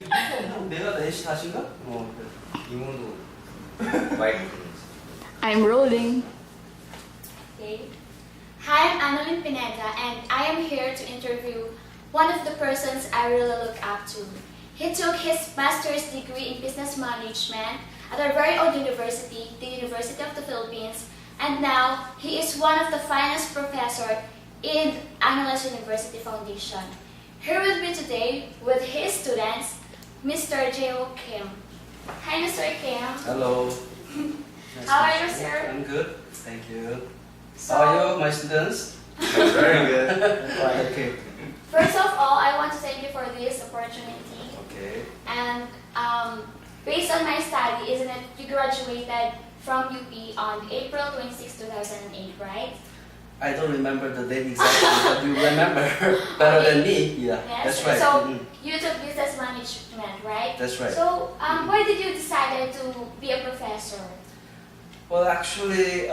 내가 넷이 다신가? 이모도 마이크. I'm rolling. Okay. Hi, I'm Annalyn Pineda, and I am here to interview one of the persons I really look up to. He took his master's degree in business management at a very old university, the University of the Philippines, and now he is one of the finest professors in Angeles University Foundation. Here with me today with his students, Mr. J.O. Kim. Hi, Mr. Kim. Hello. How are you, sir? I'm good. Thank you. So, How are you, my students? Very good. Okay. first of all, I want to thank you for this opportunity. Okay. And based on my study, isn't it, you graduated from UP on April 26, 2008, right? I don't remember the date exactly, but you remember better than me. Yeah, Yes. that's right. So Mhm. you took business management, right? That's right. So why did you decide to be a professor? Well, actually,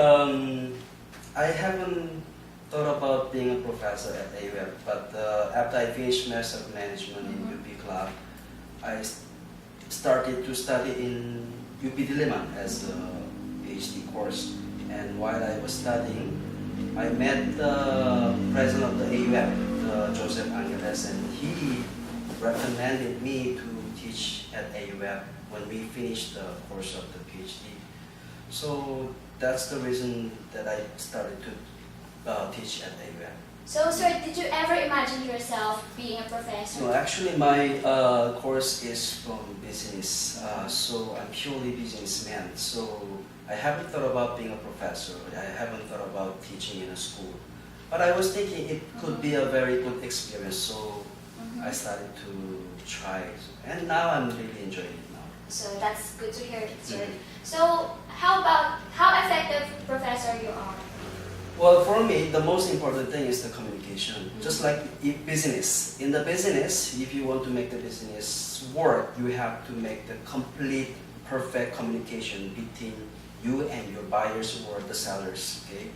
I haven't thought about being a professor at AUF, but after I finished Master of Management in UP Club, I started to study in UP Diliman as a PhD course. And while I was studying, I met the president of the AUF, Joseph Angeles, and he recommended me to teach at AUF when we finished the course of the PhD. So that's the reason that I started to teach at AUF. So, sir, did you ever imagine yourself being a professor? No, actually my course is from business, so I'm purely businessman. So I haven't thought about being a professor. I haven't thought about teaching in a school. But I was thinking it could be a very good experience, so I started to try it. And now I'm really enjoying it now. So that's good to hear, sir. Mhm. So how effective professor you are? Well, for me, the most important thing is the communication. Just like business. In the business, if you want to make the business work, you have to make the complete, perfect communication between you and your buyers or the sellers. Okay.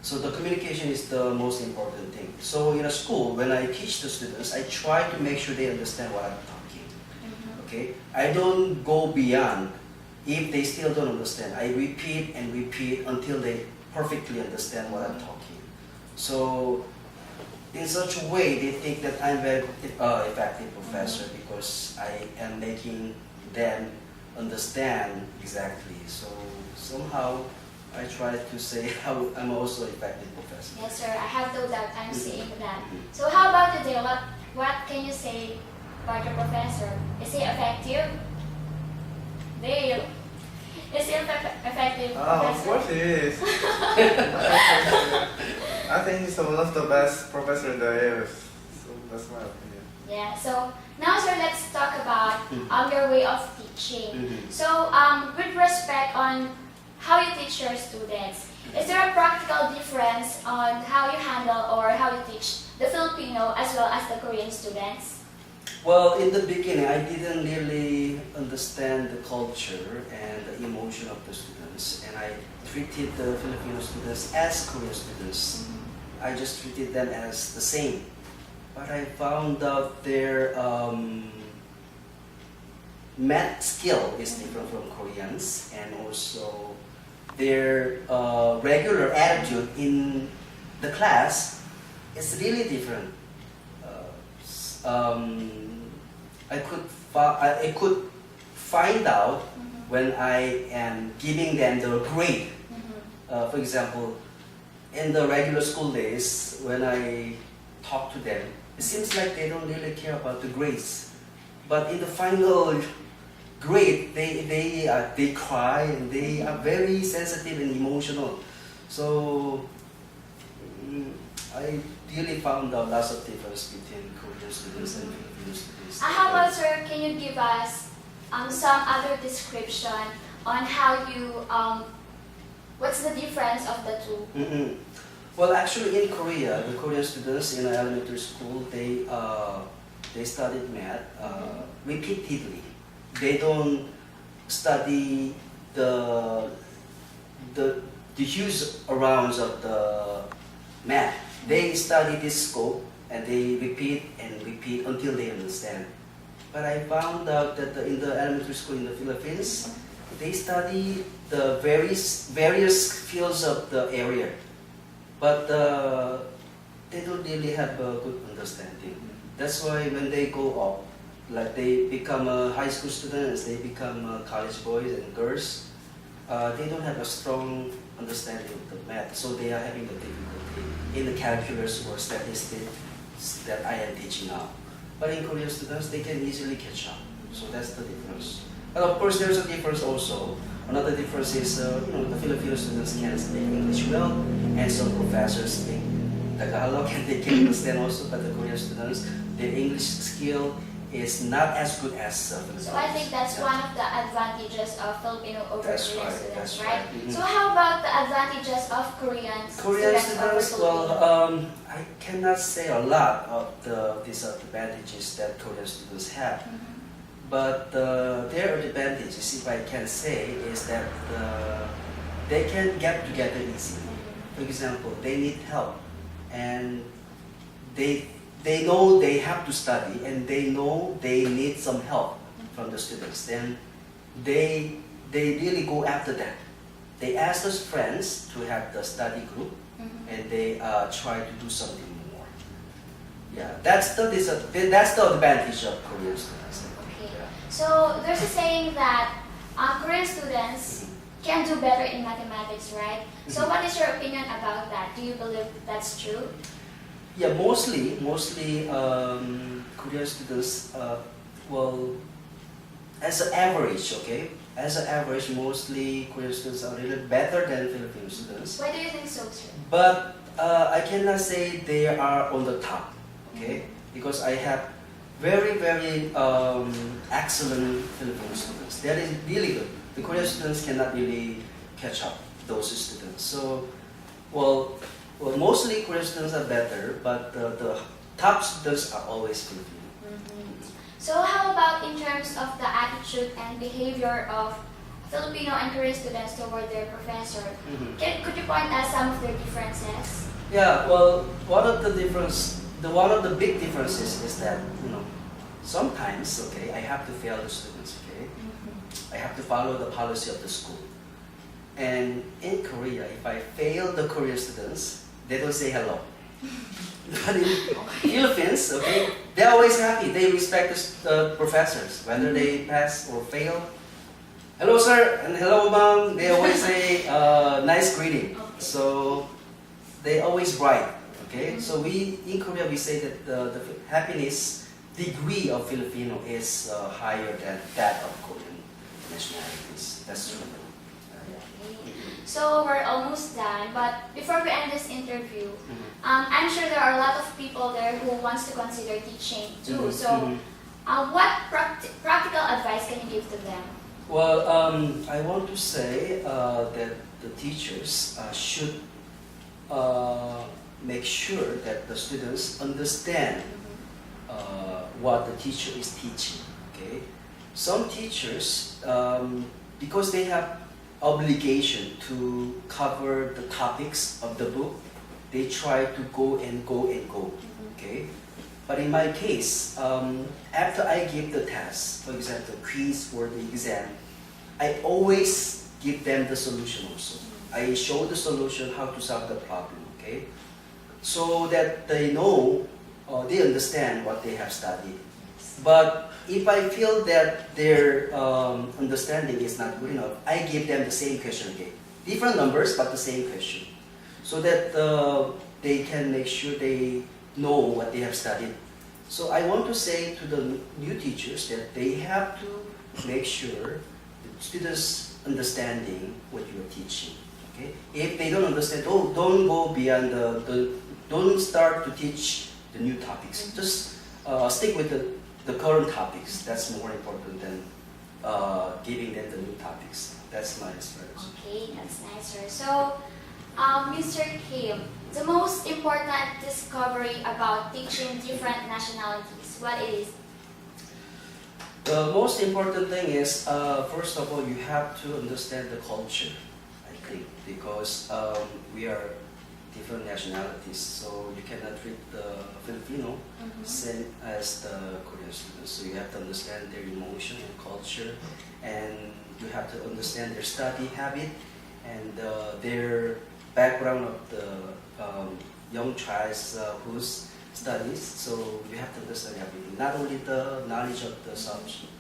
So the communication is the most important thing. So in a school, when I teach the students, I try to make sure they understand what I'm talking. Okay. I don't go beyond. If they still don't understand, I repeat and repeat until they perfectly understand what I'm talking. So in such a way, they think that I'm very effective professor because I am making them understand exactly. So somehow I try to say how I'm also effective professor. Yes, sir. I have no doubt I'm seeing that. So how about you, Dale? What can you say about your professor? Is he effective? Dale, is he effective Of professor? course he is. I think he's one of the best professor in the AUF. So that's my opinion. Yeah. So now, sir, let's talk about your way of teaching. Mhm. So with respect on how you teach your students, is there a practical difference on how you handle or how you teach the Filipino as well as the Korean students? Well, in the beginning, I didn't really understand the culture and the emotion of the students, and I treated the Filipino students as Korean students. I just treated them as the same. But I found out their math skill is different from Koreans, and also their regular attitude in the class is really different. I could find out when I am giving them the grade. For example, in the regular school days, when I talk to them, it seems like they don't really care about the grades. But in the final grade, they cry and they are very sensitive and emotional. So I really found out lots of difference between Korean students and Filipino students. How about, sir, can you give us some other description on how you, what's the difference of the two? Well, actually, in Korea, the Korean students in elementary school, they studied math repeatedly. They don't study the huge amounts of the math. They study this scope and they repeat and repeat until they understand. but I found out that in the elementary school in the Philippines, they study the various fields of the area, but they don't really have a good understanding. That's why when they go up, like they become high school students, they become college boys and girls, they don't have a strong understanding of the math, so they are having the difficulty in the calculus or statistics that I am teaching now. But in Korean students, they can easily catch up. So that's the difference. But of course, there's a difference also. Another difference is, the Filipino students can speak English well, and some professors speak Tagalog, and they can understand also. But the Korean students, their English skill is not as good as Filipinos. So I think that's one of the advantages of Filipino over That's Korean right, students, that's right? right. Mhm. So how about the advantages of Korean Korean over students, well, Filipino? I cannot say a lot of the disadvantages that Korean students have. But their advantages, if I can say, is that they can get together easily. For example, they need help, and they know they have to study, and they know they need some help from the students. Then they really go after that. They ask us friends to have the study group, and they try to do something more. Yeah, that's the advantage of Korean students. Okay. Yeah. So there's a saying that Korean students can do better in mathematics, right? So what is your opinion about that? Do you believe that's true? Yeah, mostly Korean students, well, as an average, okay? As an average, mostly Korean students are a little better than Filipino students. Why do you think so, sir? But I cannot say they are on the top, okay? Because I have very, very excellent Filipino students. That is really good. The Korean students cannot really catch up those students. So, well, mostly Korean students are better, but the top students are always Filipino. So how about in terms of the attitude and behavior of Filipino and Korean students toward their professor? Could you point out some of their differences? Yeah, well, one of the big differences is that, sometimes, okay, I have to fail the students, okay? I have to follow the policy of the school. And in Korea, if I fail the Korean students, they don't say hello. But in Philippines, okay, they're always happy. They respect the professors, whether they pass or fail. Hello, sir, and hello, ma'am. They always say nice greeting. So they always bright. Okay, so in Korea we say that the happiness degree of Filipino is higher than that of Korean nationalities. That's true. So we're almost done, but before we end this interview, I'm sure there are a lot of people there who wants to consider teaching too. So what practical advice can you give to them? Well, I want to say that the teachers should make sure that the students understand what the teacher is teaching. Okay, some teachers, because they have obligation to cover the topics of the book, they try to go and go and go. Okay, but in my case, after I give the test, for example, quiz or the exam, I always give them the solution also. I show the solution how to solve the problem. Okay, so that they know, they understand what they have studied. But if I feel that their understanding is not good enough, I give them the same question again. Different numbers, but the same question. So that they can make sure they know what they have studied. So I want to say to the new teachers that they have to make sure the students understanding what you are teaching. Okay? If they don't understand, don't go beyond don't start to teach the new topics. Just stick with the current topics. That's more important than giving them the new topics. That's my experience. Okay, that's nice, sir. So, Mr. Kim, the most important discovery about teaching different nationalities, what it is? The most important thing is, first of all, you have to understand the culture, I think, because we are different nationalities, so you cannot treat the Filipino same as the Korean students. So you have to understand their emotion and culture, and you have to understand their study habit and their background of the young child's whose studies. So you have to understand everything, not only the knowledge of the subject.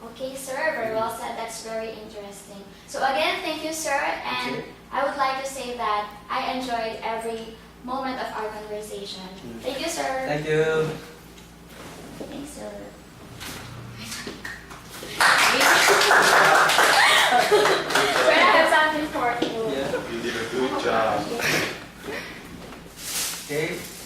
Okay, sir, very well said. That's very interesting. So again, thank you, sir, and Okay. I would like to say that I enjoyed every moment of our conversation. Thank you, sir. Thank you. Thanks, sir.